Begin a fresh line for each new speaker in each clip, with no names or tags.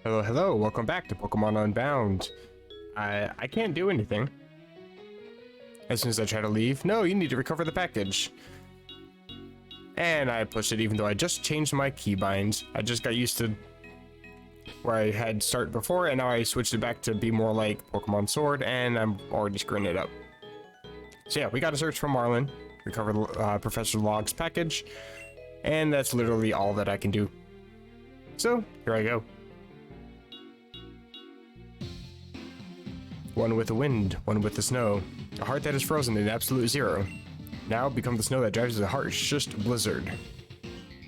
Hello, hello, welcome back to Pokemon Unbound. I can't do anything. As soon as I try to leave, no, you need to recover the package. And I pushed it even though I just changed my keybinds. I just got used to where I had start before, and now I switched it back to be more like Pokemon Sword, and I'm already screwing it up. So yeah, we gotta search for Marlin, recover Professor Log's package, and that's literally all that I can do. So, here I go. One with the wind, one with the snow. A heart that is frozen in absolute zero. Now become the snow that drives the harshest blizzard.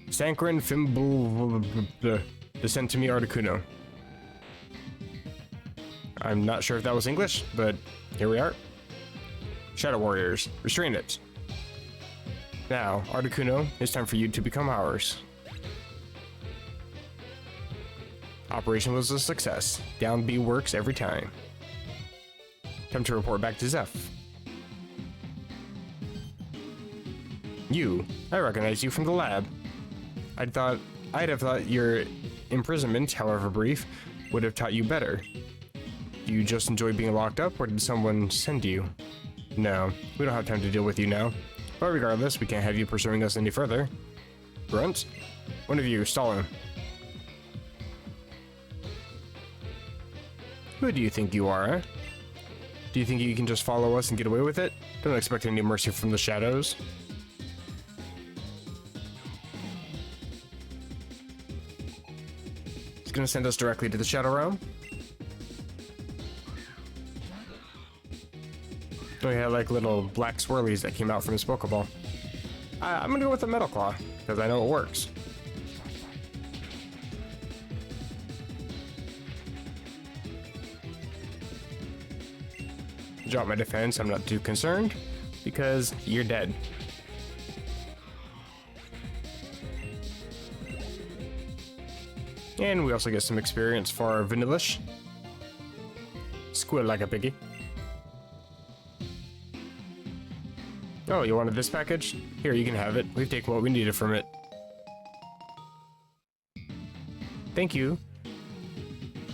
Sankrin Fimble descend to me Articuno. I'm not sure if that was English, but here we are. Shadow Warriors, restrain it. Now, Articuno, it's time for you to become ours. Operation was a success. Down B works every time. Time to report back to Zeph. You, I recognize you from the lab. I'd have thought your imprisonment, however brief, would have taught you better. Do you just enjoy being locked up, or did someone send you? No, we don't have time to deal with you now. But regardless, we can't have you pursuing us any further. Grunt, one of you, stall him. Who do you think you are, eh? Do you think you can just follow us and get away with it? Don't expect any mercy from the shadows. It's gonna send us directly to the Shadow Realm. Oh, he had like little black swirlies that came out from his Pokeball. I'm gonna go with the Metal Claw, because I know it works. Drop my defense, I'm not too concerned, because you're dead. And we also get some experience for our Vanillish. Squeal like a piggy. Oh, you wanted this package? Here, you can have it. We've taken what we needed from it. Thank you.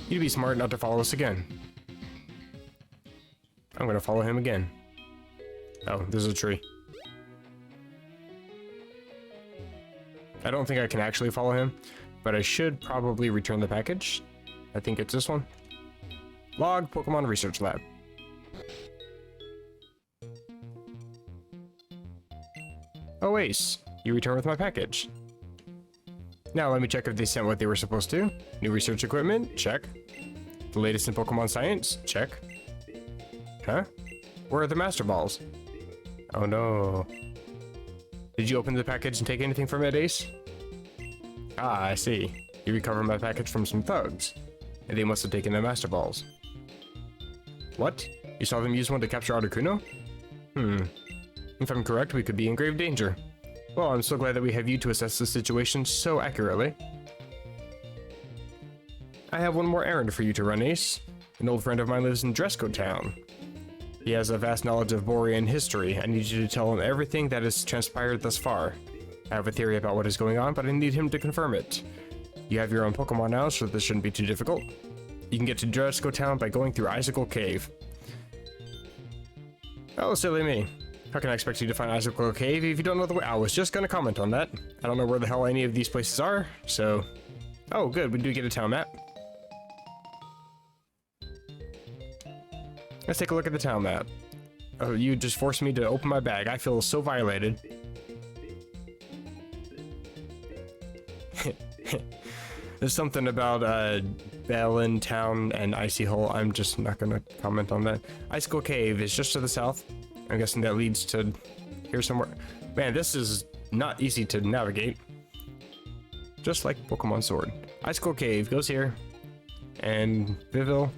You'd be smart not to follow us again. I'm gonna follow him again. Oh, there's a tree. I don't think I can actually follow him, but I should probably return the package. I think it's this one. Log Pokemon Research Lab. Oh, Ace, you return with my package. Now let me check if they sent what they were supposed to. New research equipment, check. The latest in Pokemon science, check. Huh? Where are the Master Balls? Oh no. Did you open the package and take anything from it, Ace? Ah, I see. You recovered my package from some thugs, and they must have taken the Master Balls. What? You saw them use one to capture Articuno? If I'm correct, we could be in grave danger. Well, I'm so glad that we have you to assess the situation so accurately. I have one more errand for you to run, Ace. An old friend of mine lives in Dresco Town. He has a vast knowledge of Borean history. I need you to tell him everything that has transpired thus far. I have a theory about what is going on, but I need him to confirm it. You have your own Pokemon now, so this shouldn't be too difficult. You can get to Dresco Town by going through Icicle Cave. Oh, silly me. How can I expect you to find Icicle Cave if you don't know the way? I was just gonna comment on that. I don't know where the hell any of these places are, so... Oh, good, we do get a town map. Let's take a look at the town map. Oh, you just forced me to open my bag. I feel so violated. There's something about Bellin Town and Icy Hole. I'm just not gonna comment on that. Icicle Cave is just to the south. I'm guessing that leads to here somewhere. Man, this is not easy to navigate. Just like Pokemon Sword. Icicle Cave goes here. And Viville.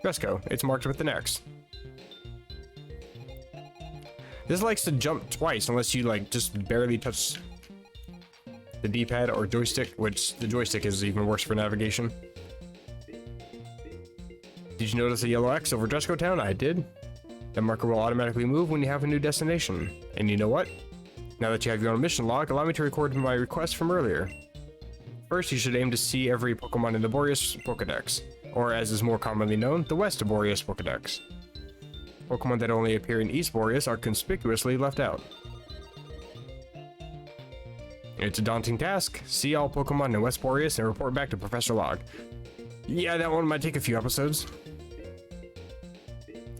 Dresco, it's marked with an X. This likes to jump twice unless you like just barely touch the D-pad or joystick, which the joystick is even worse for navigation. Did you notice a yellow X over Dresco Town? I did. That marker will automatically move when you have a new destination. And you know what? Now that you have your own mission log, allow me to record my request from earlier. First, you should aim to see every Pokemon in the Boreas Pokedex, or as is more commonly known, the West Boreas Pokedex. Pokemon that only appear in East Boreas are conspicuously left out. It's a daunting task. See all Pokemon in West Boreas and report back to Professor Log. Yeah, that one might take a few episodes.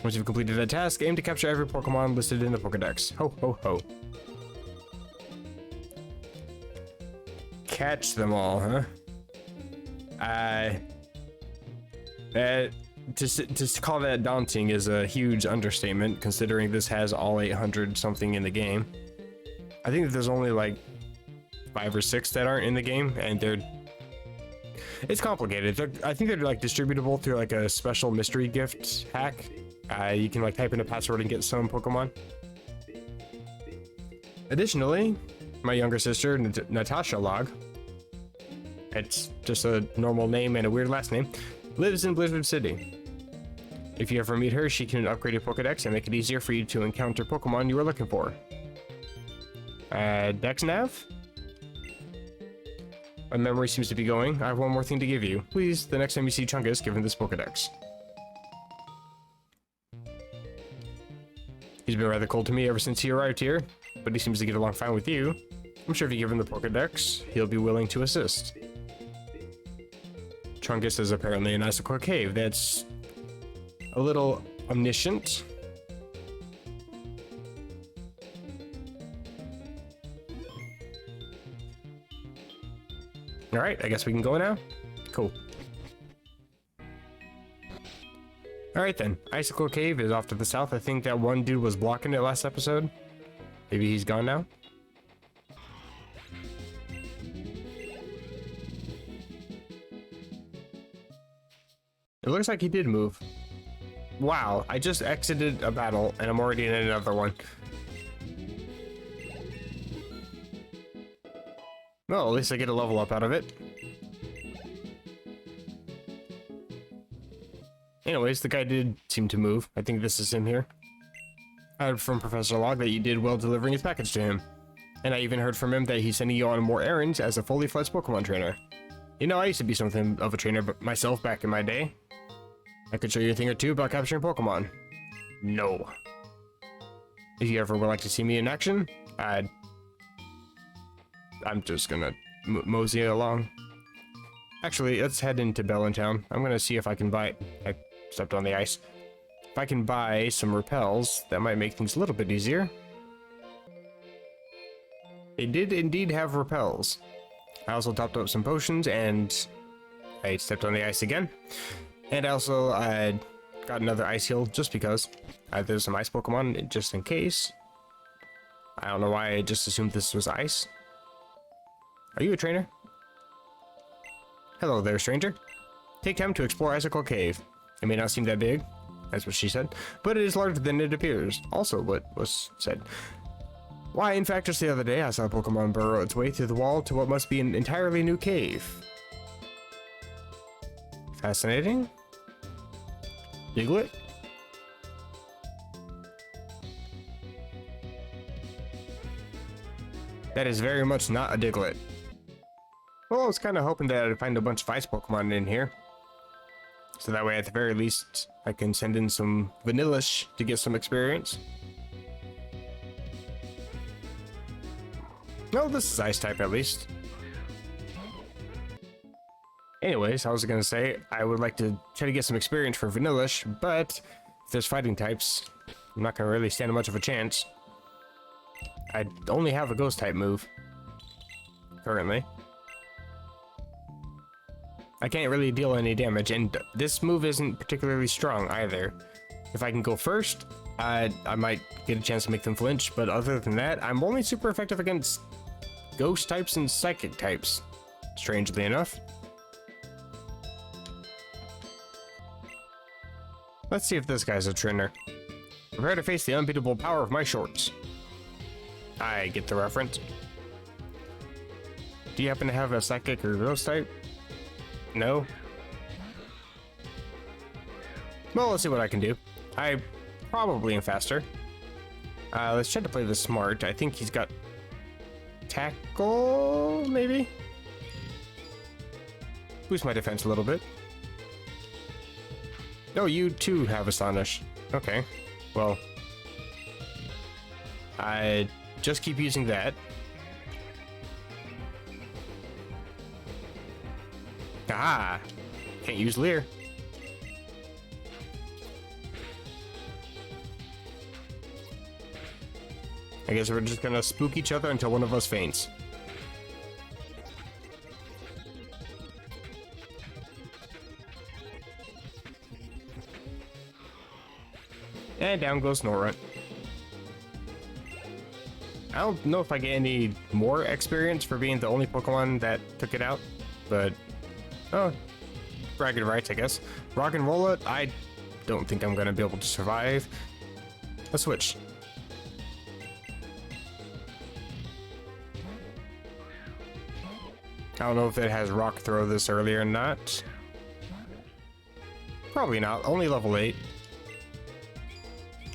Once you've completed that task, aim to capture every Pokemon listed in the Pokedex. Ho, ho, ho. Catch them all, huh? To call that daunting is a huge understatement, considering this has all 800 something in the game. I think that there's only like 5 or 6 that aren't in the game, and it's complicated. I think they're like distributable through like a special mystery gift hack. You can like type in a password and get some Pokemon. Additionally, my younger sister, Natasha Log, it's just a normal name and a weird last name, lives in Blizzard City. If you ever meet her, she can upgrade your Pokedex and make it easier for you to encounter Pokemon you are looking for. Dexnav? My memory seems to be going. I have one more thing to give you. Please, the next time you see Chungus, give him this Pokedex. He's been rather cold to me ever since he arrived here, but he seems to get along fine with you. I'm sure if you give him the Pokedex, he'll be willing to assist. Chungus is apparently an icicle cave that's a little omniscient. Alright, I guess we can go now? Cool. Alright then, Icicle Cave is off to the south. I think that one dude was blocking it last episode. Maybe he's gone now? It looks like he did move. Wow, I just exited a battle and I'm already in another one. Well, at least I get a level up out of it. Anyways, the guy did seem to move. I think this is him here. I heard from Professor Log that you did well delivering his package to him. And I even heard from him that he's sending you on more errands as a fully fledged Pokemon trainer. You know, I used to be something of a trainer myself back in my day. I could show you a thing or two about capturing Pokemon. No. If you ever would like to see me in action, I'm just gonna mosey along. Actually, let's head into Bellintown. I'm gonna see if I can buy... I stepped on the ice. If I can buy some repels, that might make things a little bit easier. They did indeed have repels. I also topped up some potions, and I stepped on the ice again. And I also got another ice heal just because. There's some ice Pokemon just in case. I don't know why I just assumed this was ice. Are you a trainer? Hello there, stranger. Take time to explore Icicle Cave. It may not seem that big, that's what she said, but it is larger than it appears. Also what was said. Why, in fact, just the other day I saw a Pokemon burrow its way through the wall to what must be an entirely new cave. Fascinating. Diglett? That is very much not a Diglett. Well, I was kind of hoping that I'd find a bunch of ice Pokemon in here. So that way, at the very least, I can send in some Vanillish to get some experience. No, this is ice type at least. Anyways, I was gonna say, I would like to try to get some experience for Vanillish, but if there's fighting types, I'm not gonna really stand much of a chance. I only have a ghost type move currently. I can't really deal any damage, and this move isn't particularly strong either. If I can go first, I might get a chance to make them flinch, but other than that, I'm only super effective against ghost types and psychic types, strangely enough. Let's see if this guy's a trainer. Prepare to face the unbeatable power of my shorts. I get the reference. Do you happen to have a psychic or ghost type? No? Well, let's see what I can do. I probably am faster. Let's try to play this smart. I think he's got tackle, maybe? Boost my defense a little bit. Oh, you too have Astonish. Okay. Well, I just keep using that. Ah! Can't use Leer. I guess we're just gonna spook each other until one of us faints. And down goes Snorunt. I don't know if I get any more experience for being the only Pokemon that took it out, but... Oh, bragging rights, I guess. Rock and Roll It, I don't think I'm gonna be able to survive. Let's switch. I don't know if it has Rock Throw this early or not. Probably not, only level 8.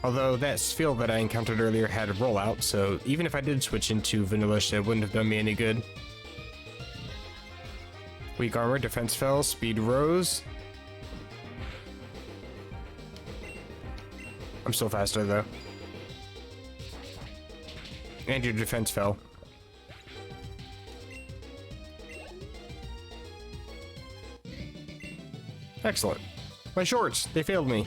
Although that field that I encountered earlier had a rollout, so even if I did switch into Vanillish, it wouldn't have done me any good. Weak armor, defense fell, speed rose. I'm still faster though. And your defense fell. Excellent. My shorts, they failed me.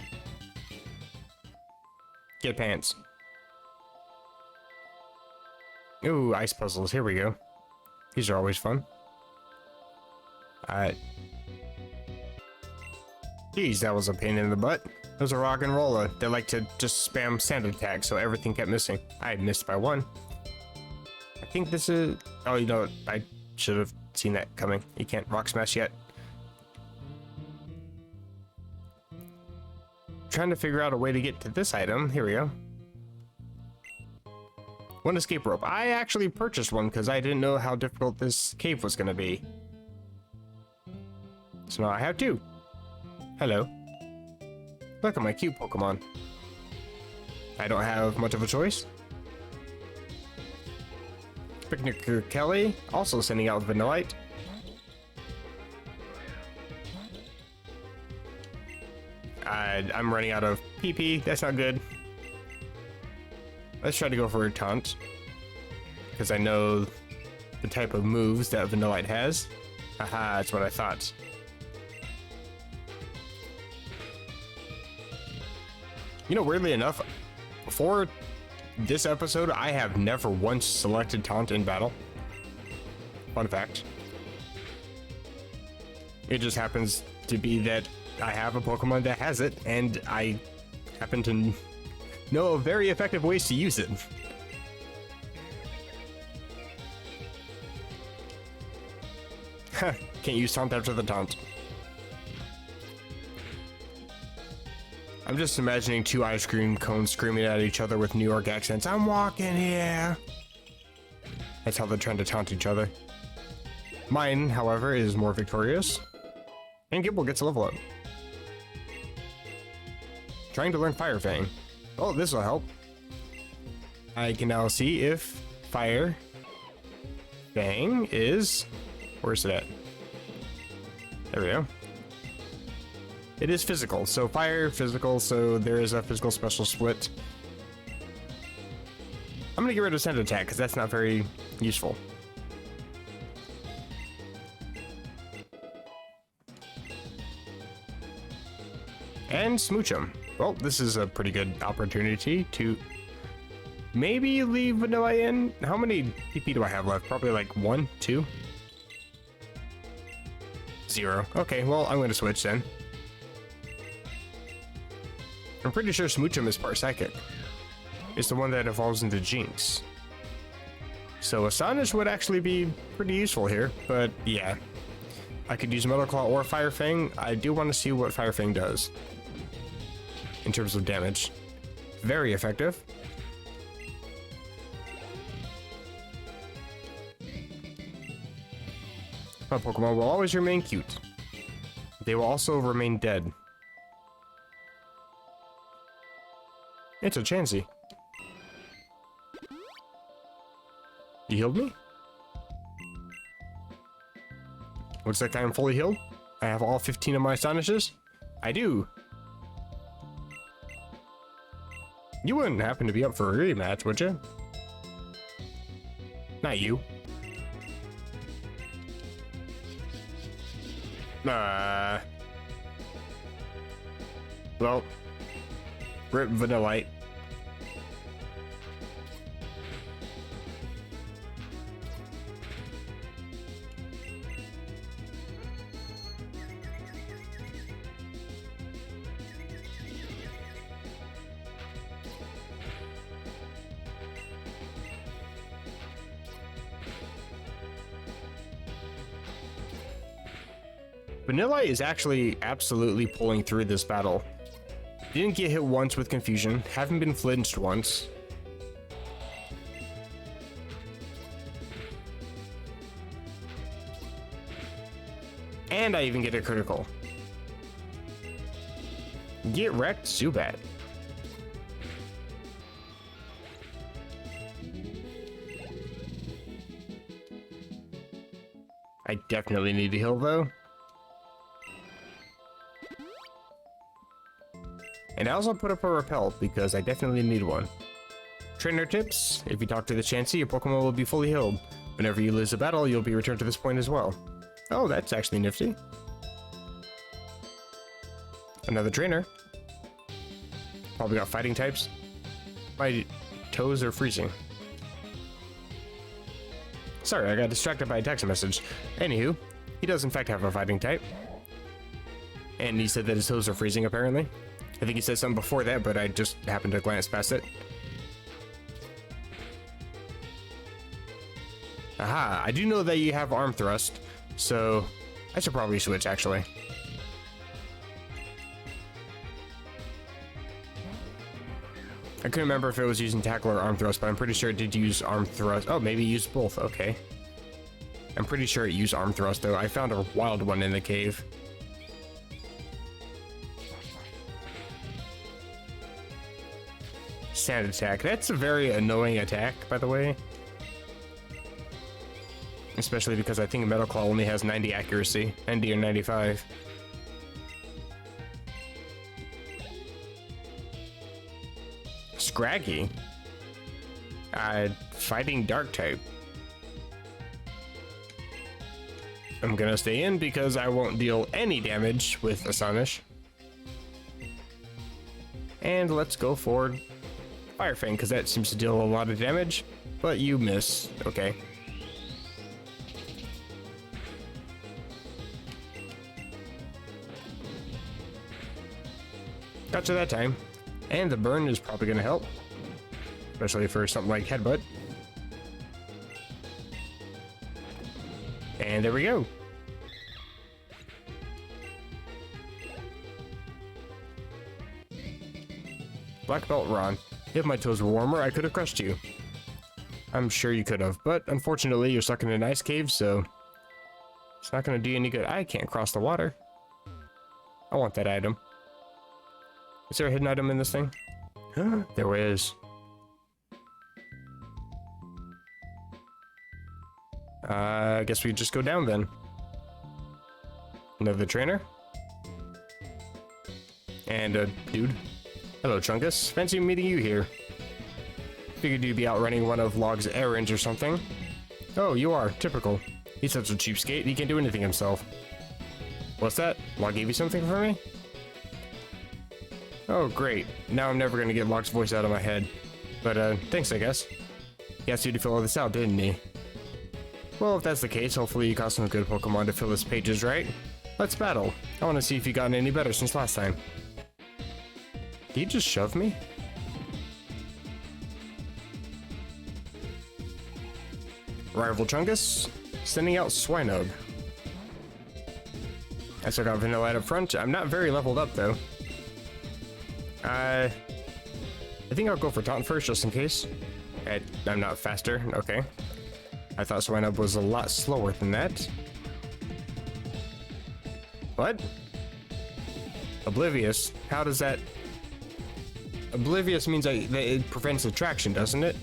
Get pants. Ooh, ice puzzles. Here we go. These are always fun. Geez, that was a pain in the butt. Those are Rock and Roller. They like to just spam standard attack, so everything kept missing. I missed by one. I think this is... Oh, you know, I should have seen that coming. You can't Rock Smash yet. Trying to figure out a way to get to this item. Here we go. One escape rope. I actually purchased one because I didn't know how difficult this cave was going to be. So now I have two. Hello. Look at my cute Pokemon. I don't have much of a choice. Picnicker Kelly, also sending out Vanillite. I'm running out of PP. That's not good. Let's try to go for a taunt, because I know the type of moves that Vanillite has. Haha, that's what I thought. You know, weirdly enough, before this episode, I have never once selected taunt in battle. Fun fact. It just happens to be that I have a Pokemon that has it, and I happen to know of very effective ways to use it. Can't use taunt after the taunt. I'm just imagining two ice cream cones screaming at each other with New York accents. I'm walking here. That's how they're trying to taunt each other. Mine, however, is more victorious. And Gibble gets a level up. Trying to learn Fire Fang. Oh, this will help. I can now see if Fire Fang is... Where's it at? There we go. It is physical, so fire, physical, so there is a physical special split. I'm gonna get rid of Sand Attack, because that's not very useful. And Smooch him. Well, this is a pretty good opportunity to maybe leave Vanilla in. How many PP do I have left? Probably like 1, 2? 0. Okay, well, I'm gonna switch then. I'm pretty sure Smoochum is part Psychic. It's the one that evolves into Jinx. So Astonish would actually be pretty useful here, but yeah. I could use Metal Claw or Fire Fang. I do want to see what Fire Fang does in terms of damage. Very effective. My Pokemon will always remain cute. They will also remain dead. It's a Chansey. You healed me? Looks like I am fully healed. I have all 15 of my Astonishes? I do. You wouldn't happen to be up for a rematch, would you? Not you. Well, rip Vanillite. Vanillite is actually absolutely pulling through this battle. Didn't get hit once with confusion, haven't been flinched once. And I even get a critical. Get wrecked, Zubat. I definitely need to heal though. And I also put up a repel because I definitely need one. Trainer tips: if you talk to the Chansey, your Pokemon will be fully healed. Whenever you lose a battle, you'll be returned to this point as well. Oh, that's actually nifty. Another trainer. Probably got fighting types. My toes are freezing. Sorry, I got distracted by a text message. Anywho, he does in fact have a fighting type. And he said that his toes are freezing apparently. I think he said something before that, but I just happened to glance past it. Aha, I do know that you have arm thrust, so I should probably switch actually. I couldn't remember if it was using tackle or arm thrust, but I'm pretty sure it did use arm thrust. Oh, maybe it used both, okay. I'm pretty sure it used arm thrust though. I found a wild one in the cave. Sand attack. That's a very annoying attack, by the way. Especially because I think Metal Claw only has 90 accuracy. 90 or 95. Scraggy. Fighting Dark type. I'm gonna stay in because I won't deal any damage with Astonish. And let's go for Fire Fang, because that seems to deal a lot of damage, but you miss. Okay. Gotcha that time. And the burn is probably going to help, especially for something like Headbutt. And there we go. Black Belt Ron. If my toes were warmer, I could have crushed you. I'm sure you could have, but unfortunately you're stuck in an ice cave, so it's not going to do you any good. I can't cross the water. I want that item. Is there a hidden item in this thing? There is. I guess we just go down then. Another trainer. And a dude. Hello, Trunkus. Fancy meeting you here. Figured you'd be out running one of Log's errands or something. Oh, you are. Typical. He's such a cheapskate, he can't do anything himself. What's that? Log gave you something for me? Oh, great. Now I'm never gonna get Log's voice out of my head. But, thanks, I guess. He asked you to fill all this out, didn't he? Well, if that's the case, hopefully you caught some good Pokemon to fill his pages, right? Let's battle. I want to see if you've gotten any better since last time. Did he just shove me? Rival Chungus, sending out Swinub. I still got Vanillite up front. I'm not very leveled up though. I think I'll go for Taunt first just in case. I'm not faster, okay. I thought Swinub was a lot slower than that. What? Oblivious? How does that... Oblivious means that it prevents attraction, doesn't it?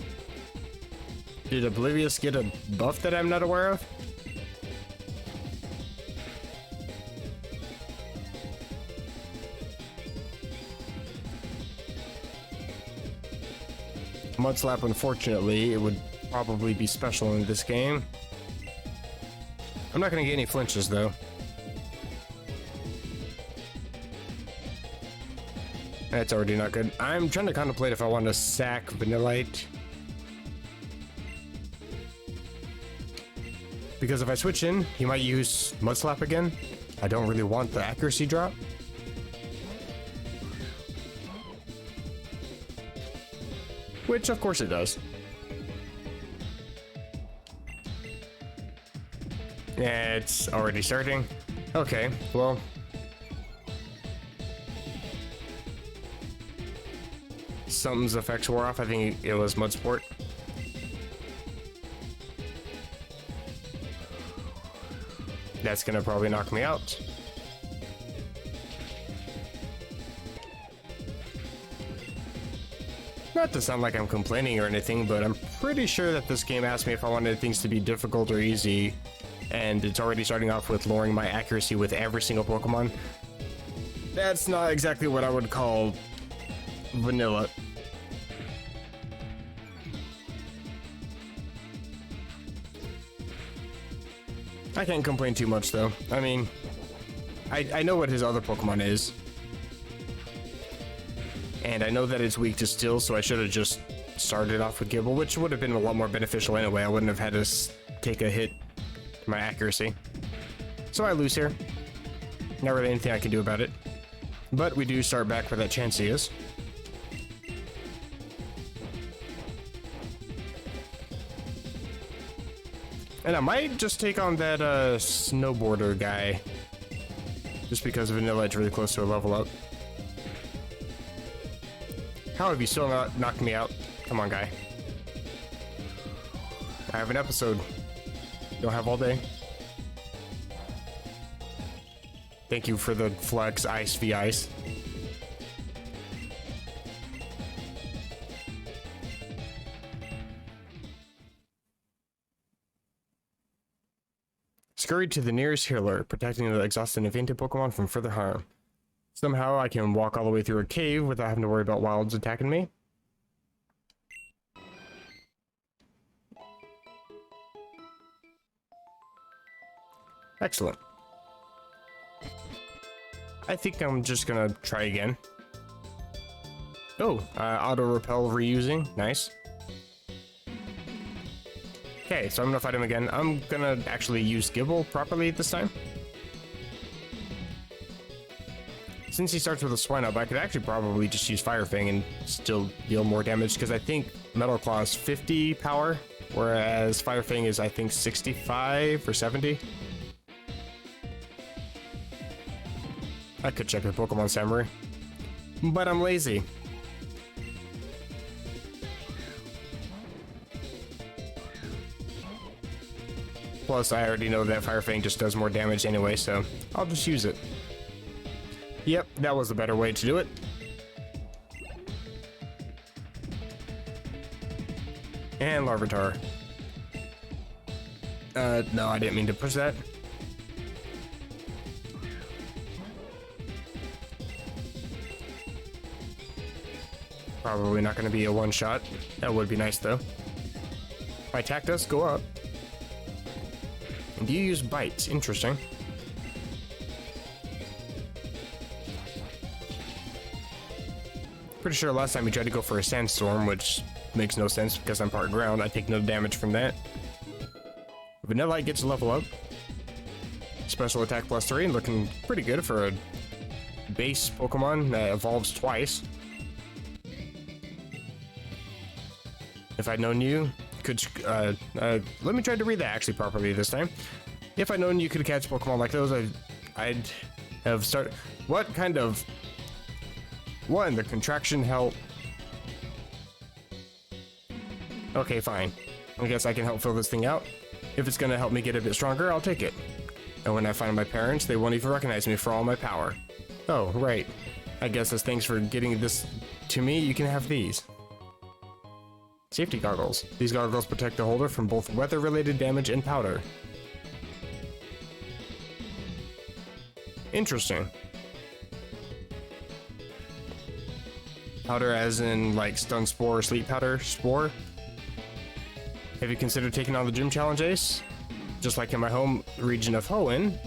Did Oblivious get a buff that I'm not aware of? Mudslap, unfortunately, it would probably be special in this game. I'm not gonna get any flinches though. That's already not good. I'm trying to contemplate if I want to sack Vanillite. Because if I switch in, he might use Mudslap again. I don't really want the accuracy drop. Which, of course, it does. Yeah, it's already starting. Okay, well. Something's effects wore off. I think it was Mud Sport. That's gonna probably knock me out. Not to sound like I'm complaining or anything, but I'm pretty sure that this game asked me if I wanted things to be difficult or easy, and it's already starting off with lowering my accuracy with every single Pokemon. That's not exactly what I would call vanilla. I can't complain too much though. I mean, I know what his other Pokemon is. And I know that it's weak to Steel, so I should have just started off with Gibble, which would have been a lot more beneficial anyway. I wouldn't have had to take a hit to my accuracy. So I lose here. Not really anything I can do about it. But we do start back where that Chansey is. And I might just take on that snowboarder guy. Just because Vanillite's really close to a level up. How have you still not knocked me out? Come on, guy. I have an episode. Don't have all day. Thank you for the flex, Ice v Ice. Scurry to the nearest healer, protecting the exhausted and fainted Pokemon from further harm. Somehow I can walk all the way through a cave without having to worry about wilds attacking me. Excellent. I think I'm just gonna try again. Oh, auto repel reusing, nice. Okay, so I'm gonna fight him again. I'm gonna actually use Gibble properly this time. Since he starts with a Swinub, I could actually probably just use Fire Fang and still deal more damage, because I think Metal Claw is 50 power, whereas Fire Fang is, I think, 65 or 70. I could check the Pokemon Summary, but I'm lazy. Plus, I already know that Fire Fang just does more damage anyway, so I'll just use it. Yep, that was the better way to do it. And Larvitar. No, I didn't mean to push that. Probably not going to be a one-shot. That would be nice, though. My attack does go up. And you use Bite. Interesting. Pretty sure last time you tried to go for a Sandstorm, which makes no sense because I'm part ground. I take no damage from that. Vanillite gets a level up. Special attack +3, looking pretty good for a base Pokemon that evolves twice. If I'd known you could, let me try to read that actually properly this time. If I'd known you could catch Pokemon like those, I'd have started. What kind of? One, the contraction help. Okay, fine. I guess I can help fill this thing out. If it's gonna help me get a bit stronger, I'll take it. And when I find my parents, they won't even recognize me for all my power. Oh, right. I guess as thanks for getting this to me, you can have these. Safety goggles. These goggles protect the holder from both weather-related damage and powder. Interesting. Powder as in like stun spore, sleep powder spore. Have you considered taking on the gym challenge, Ace? Just like in my home region of Hoenn,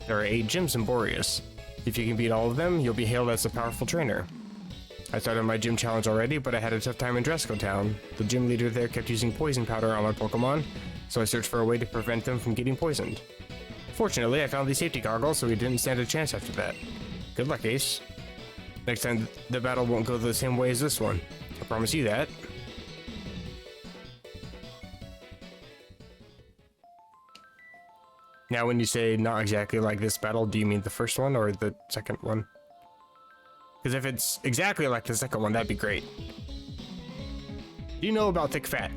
there are 8 gyms in Boreas. If you can beat all of them, you'll be hailed as a powerful trainer. I started my gym challenge already, but I had a tough time in Dresco Town. The gym leader there kept using poison powder on my Pokemon, so I searched for a way to prevent them from getting poisoned. Fortunately, I found these safety goggles, so we didn't stand a chance after that. Good luck, Ace. Next time, the battle won't go the same way as this one. I promise you that. Now, when you say not exactly like this battle, do you mean the first one or the second one? Because if it's exactly like the second one, that'd be great. Do you know about thick fat?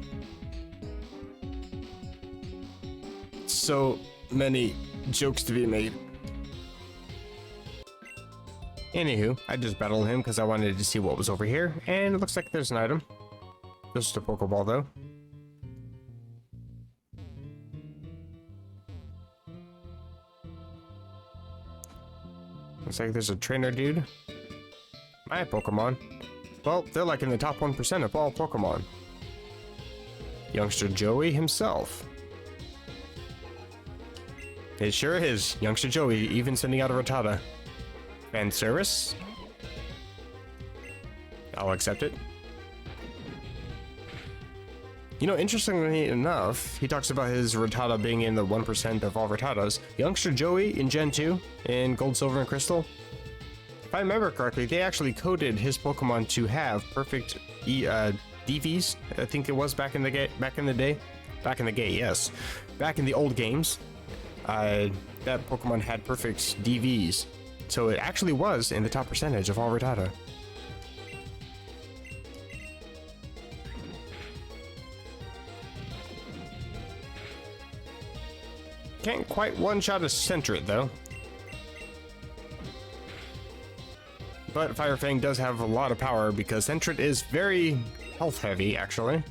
So many jokes to be made. Anywho, I just battled him because I wanted to see what was over here, and it looks like there's an item. Just a Pokeball, though. Looks like there's a trainer dude. My Pokemon. Well, they're like in the top 1% of all Pokemon. Youngster Joey himself. It sure is. Youngster Joey even sending out a Rattata. Fan service? I'll accept it. You know, interestingly enough, he talks about his Rattata being in the 1% of all Rattatas. Youngster Joey in Gen 2, in Gold, Silver, and Crystal. If I remember correctly, they actually coded his Pokemon to have perfect DVs. I think it was back in the day. Back in the old games, that Pokemon had perfect DVs. So it actually was in the top percentage of all Rattata. Can't quite one-shot a Sentret, though. But Fire Fang does have a lot of power because Sentret is very health-heavy, actually.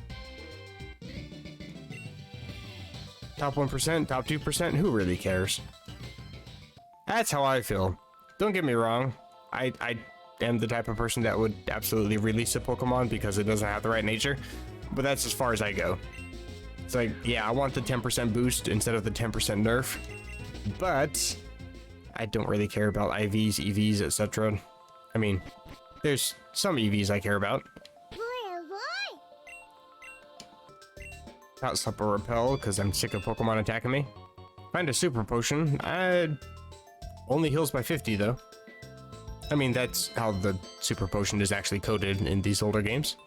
Top 1%, top 2%, who really cares? That's how I feel. Don't get me wrong, I am the type of person that would absolutely release a Pokemon because it doesn't have the right nature, but that's as far as I go. It's like, yeah, I want the 10% boost instead of the 10% nerf, but I don't really care about IVs, EVs, etc. I mean, there's some EVs I care about. Not Slip or Repel, because I'm sick of Pokemon attacking me. Find a Super Potion. Only heals by 50, though. I mean, that's how the Super Potion is actually coded in these older games.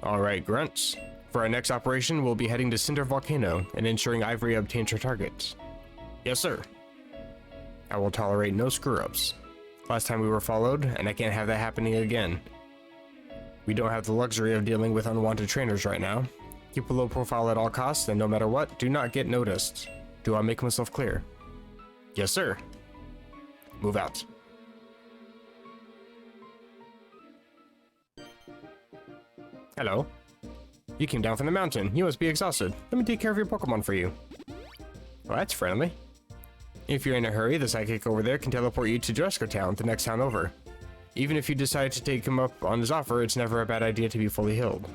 Alright, Grunts. For our next operation, we'll be heading to Cinder Volcano and ensuring Ivory obtains her targets. Yes, sir. I will tolerate no screw-ups. Last time we were followed, and I can't have that happening again. We don't have the luxury of dealing with unwanted trainers right now. Keep a low profile at all costs, and no matter what, do not get noticed. Do I make myself clear? Yes, sir. Move out. Hello. You came down from the mountain. You must be exhausted. Let me take care of your Pokemon for you. Well, that's friendly. If you're in a hurry, the psychic over there can teleport you to Dresco Town, the next town over. Even if you decide to take him up on his offer, it's never a bad idea to be fully healed.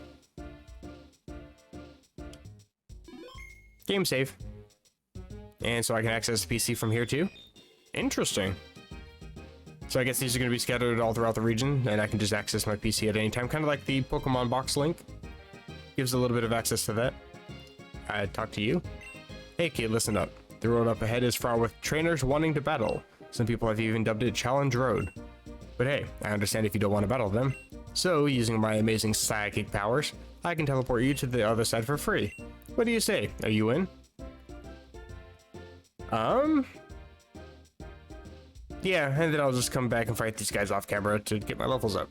Game save. And so I can access the PC from here too? Interesting. So I guess these are going to be scattered all throughout the region, and I can just access my PC at any time, kind of like the Pokemon Box Link. Gives a little bit of access to that. I talk to you. Hey kid, listen up. The road up ahead is fraught with trainers wanting to battle. Some people have even dubbed it Challenge Road. But hey, I understand if you don't want to battle them. So, using my amazing psychic powers, I can teleport you to the other side for free. What do you say? Are you in? Yeah, and then I'll just come back and fight these guys off camera to get my levels up.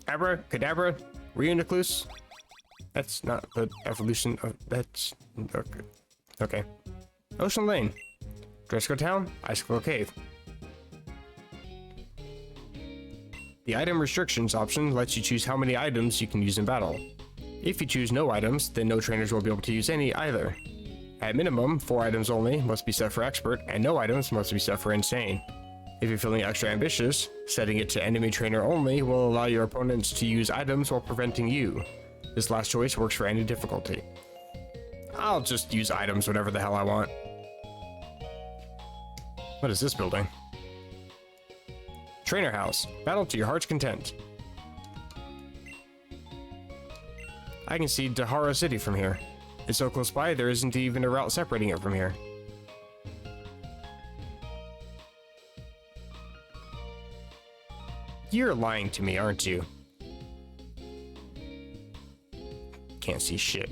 Abra, Kadabra, Reuniclus. That's not the evolution of... that's... okay. Okay. Ocean Lane. Dresco Town, Icicle Cave. The item restrictions option lets you choose how many items you can use in battle. If you choose no items, then no trainers will be able to use any either. At minimum, 4 items only must be set for expert, and no items must be set for insane. If you're feeling extra ambitious, setting it to enemy trainer only will allow your opponents to use items while preventing you. This last choice works for any difficulty. I'll just use items whatever the hell I want. What is this building? Trainer house. Battle to your heart's content. I can see Dahara City from here. It's so close by, there isn't even a route separating it from here. You're lying to me, aren't you? Can't see shit.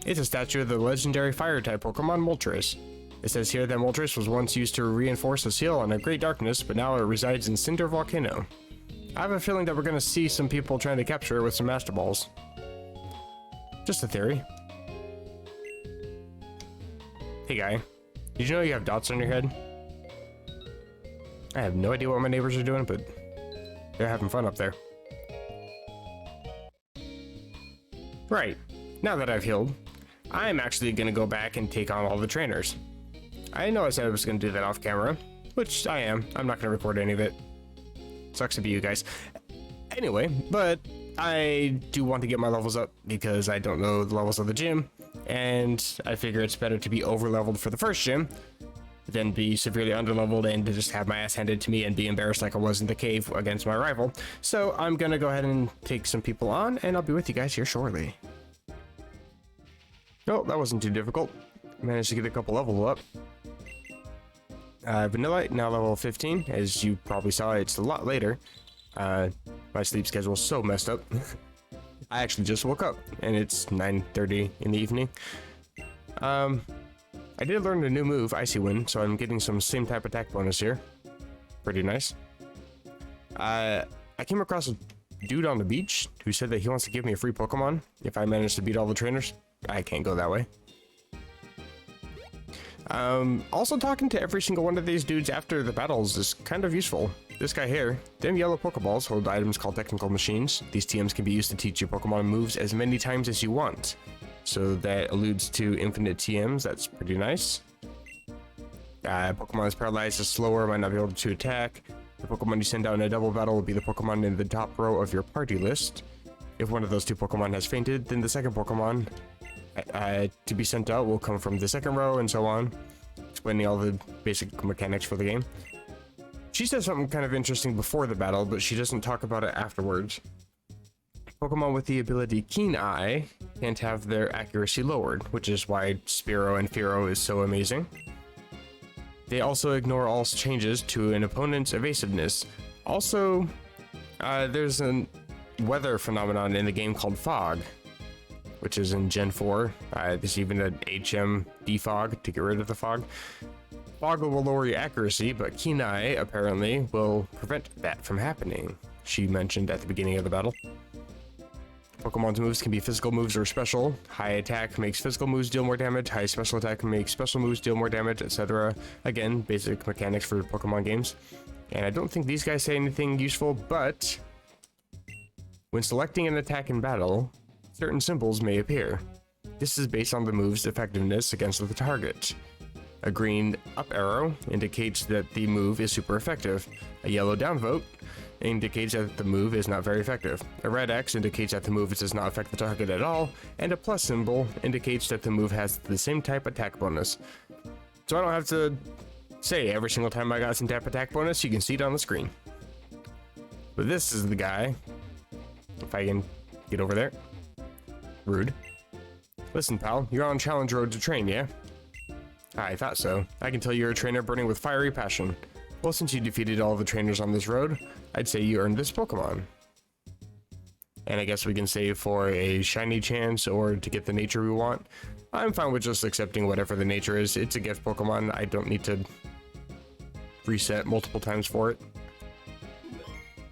It's a statue of the legendary fire-type Pokemon Moltres. It says here that Moltres was once used to reinforce a seal on a great darkness, but now it resides in Cinder Volcano. I have a feeling that we're gonna see some people trying to capture it with some Master Balls. Just a theory. Hey guy, did you know you have dots on your head? I have no idea what my neighbors are doing, but they're having fun up there. Right, now that I've healed, I'm actually gonna go back and take on all the trainers. I know I said I was gonna do that off camera, which I am. I'm not gonna record any of it. Sucks to be you guys. Anyway, but I do want to get my levels up because I don't know the levels of the gym, and I figure it's better to be over leveled for the first gym than be severely underleveled and to just have my ass handed to me and be embarrassed like I was in the cave against my rival. So I'm gonna go ahead and take some people on, and I'll be with you guys here shortly. Oh, that wasn't too difficult. Managed to get a couple levels up. Vanillite, now level 15. As you probably saw, it's a lot later. My sleep schedule is so messed up. I actually just woke up, and it's 9:30 in the evening. I did learn a new move, Icy Wind, so I'm getting some same type attack bonus here. Pretty nice. I came across a dude on the beach who said that he wants to give me a free Pokemon if I manage to beat all the trainers. I can't go that way. Also talking to every single one of these dudes after the battles is kind of useful. This guy here, them yellow Pokeballs hold items called technical machines. These TMs can be used to teach you Pokemon moves as many times as you want. So that alludes to infinite TMs, that's pretty nice. Pokemon is paralyzed, is slower, might not be able to attack. The Pokemon you send out in a double battle will be the Pokemon in the top row of your party list. If one of those two Pokemon has fainted, then the second Pokemon to be sent out will come from the second row, and so on, explaining all the basic mechanics for the game. She says something kind of interesting before the battle, but she doesn't talk about it afterwards. Pokemon with the ability Keen Eye can't have their accuracy lowered, which is why Spearow and Fearow is so amazing. They also ignore all changes to an opponent's evasiveness. Also, there's a weather phenomenon in the game called Fog, which is in Gen 4. There's even an HM defog to get rid of the fog. Fog will lower your accuracy, but Keen Eye apparently will prevent that from happening, she mentioned at the beginning of the battle. Pokemon's moves can be physical moves or special. High attack makes physical moves deal more damage, high special attack makes special moves deal more damage, etc. Again, basic mechanics for Pokemon games. And I don't think these guys say anything useful, but when selecting an attack in battle, certain symbols may appear. This is based on the move's effectiveness against the target. A green up arrow indicates that the move is super effective. A yellow down vote indicates that the move is not very effective. A red X indicates that the move does not affect the target at all, and a plus symbol indicates that the move has the same type attack bonus. So I don't have to say every single time I got some type attack bonus, you can see it on the screen. But this is the guy. If I can get over there. Rude. Listen, pal, you're on Challenge Road to train, yeah? I thought so. I can tell you're a trainer burning with fiery passion. Well, since you defeated all the trainers on this road, I'd say you earned this Pokemon. And I guess we can save for a shiny chance or to get the nature we want. I'm fine with just accepting whatever the nature is. It's a gift Pokemon. I don't need to reset multiple times for it.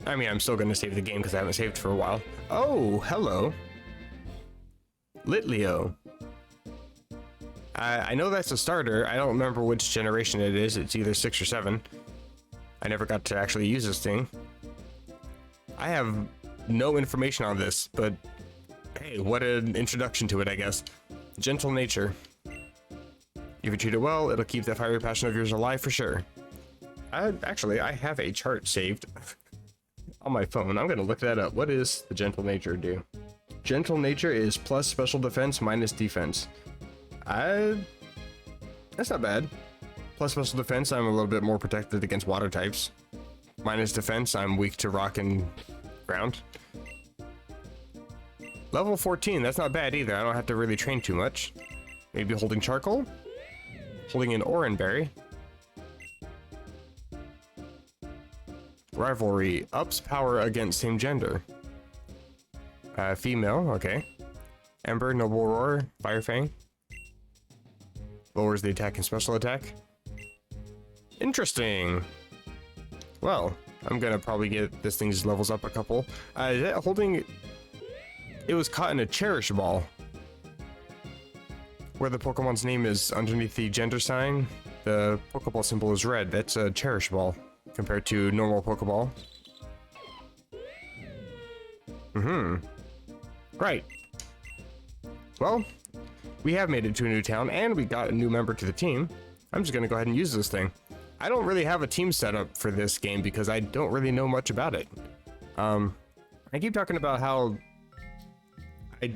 I mean, I'm still going to save the game because I haven't saved for a while. Oh, hello. Litleo. I know that's a starter. I don't remember which generation it is. It's either 6 or 7. I never got to actually use this thing. I have no information on this, but Hey, what an introduction to it, I guess. Gentle nature. If you treat it well, it'll keep that fiery passion of yours alive for sure. Actually, I have a chart saved on my phone. I'm gonna look that up. What does the gentle nature do? Gentle nature is plus special defense minus defense. That's not bad. Plus special defense, I'm a little bit more protected against water types. Minus defense, I'm weak to rock and ground. Level 14, that's not bad either. I don't have to really train too much. Maybe holding charcoal? Holding an oranberry. Rivalry, ups power against same gender. Female, okay. Ember, Noble Roar, Firefang. Lowers the attack and special attack. Interesting. Well, I'm gonna probably get this thing's levels up a couple. Is that holding... It was caught in a Cherish Ball. Where the Pokemon's name is underneath the gender sign, the Pokeball symbol is red. That's a Cherish Ball compared to normal Pokeball. Right. Well, we have made it to a new town and we got a new member to the team. I'm just gonna go ahead and use this thing. I don't really have a team set up for this game because I don't really know much about it. I keep talking about how I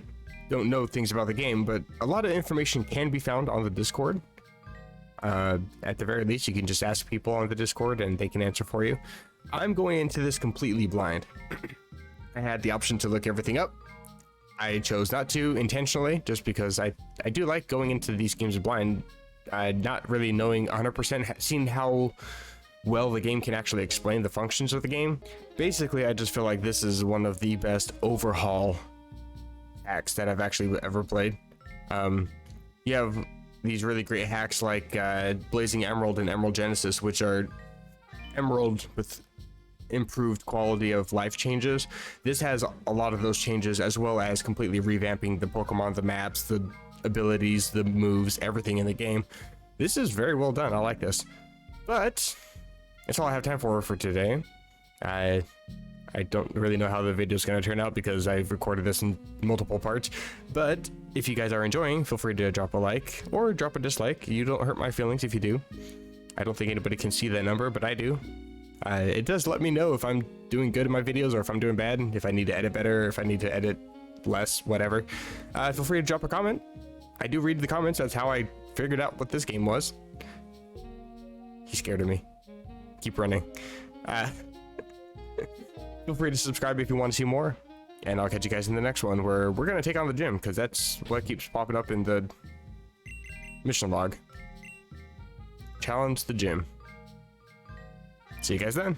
don't know things about the game, but a lot of information can be found on the Discord. At the very least, you can just ask people on the Discord and they can answer for you. I'm going into this completely blind. I had the option to look everything up. I chose not to intentionally, just because I do like going into these games blind, not really knowing 100%, seeing how well the game can actually explain the functions of the game. Basically, I just feel like this is one of the best overhaul hacks that I've actually ever played. You have these really great hacks like Blazing Emerald and Emerald Genesis, which are Emerald with improved quality of life changes. This has a lot of those changes, as well as completely revamping the Pokemon, the maps, the abilities, the moves, everything in the game. This is very well done. I like this. But that's all I have time for today. I don't really know how the video is going to turn out because I've recorded this in multiple parts. But if you guys are enjoying, feel free to drop a like or drop a dislike. You don't hurt my feelings if you do. I don't think anybody can see that number, but I do. It does let me know if I'm doing good in my videos or if I'm doing bad, if I need to edit better, if I need to edit less, whatever. Feel free to drop a comment. I do read the comments. That's how I figured out what this game was. He's scared of me. Keep running. Feel free to subscribe if you want to see more. And I'll catch you guys in the next one where we're going to take on the gym, because that's what keeps popping up in the mission log. Challenge the gym. See you guys then.